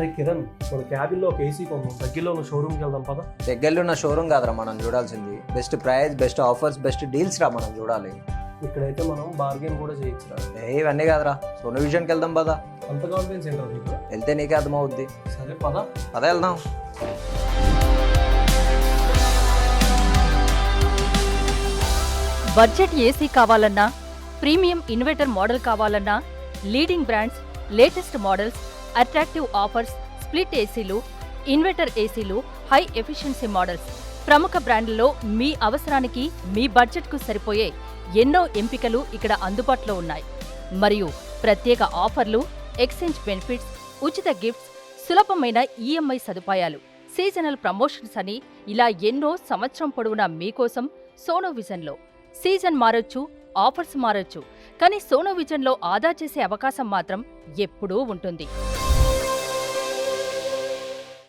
అరే కిరణ్, మన క్యాబిన్లో ఒక ఏసీ కొందాం, దగ్గరలో ఉన్న షోరూమ్కి వెళ్దాం పద. దగ్గరలో ఉన్న షోరూమ్ కాదురా మనం చూడాల్సింది. Best price, best offers, best deals రా మనం చూడాలి. ఇక్కడైతే మనం బార్గెన్ కూడా చేయొచ్చురా. ఇవన్నీ కాదురా, సోను విజన్కి వెళ్దాం పదా. అంత కాన్ఫిడెన్స్ ఏంటో నీకు? వెళ్తే నీకే అర్థమవుద్ది. సరే పద. పద వెళ్దాం. బడ్జెట్ ఏసీ కావాలన్నా, ప్రీమియం ఇన్వర్టర్ మోడల్ కావాలన్నా, leading brands, latest models, attractive offers, split ఏసీలు, ఇన్వర్టర్ ఏసీలు, హై ఎఫిషియన్సీ మోడల్స్, ప్రముఖ బ్రాండ్లలో మీ అవసరానికి, మీ బడ్జెట్కు సరిపోయే ఎన్నో ఎంపికలు ఇక్కడ అందుబాటులో ఉన్నాయి. మరియు ప్రత్యేక ఆఫర్లు, ఎక్స్చేంజ్ బెనిఫిట్స్, ఉచిత గిఫ్ట్స్, సులభమైన ఈఎంఐ సదుపాయాలు, సీజనల్ ప్రమోషన్స్ అని ఇలా ఎన్నో సంవత్సరం పొడవునా మీకోసం సోను విజన్లో. సీజన్ మారొచ్చు, ఆఫర్స్ మారొచ్చు, కానీ సోను విజన్లో ఆదా చేసే అవకాశం మాత్రం ఎప్పుడూ ఉంటుంది.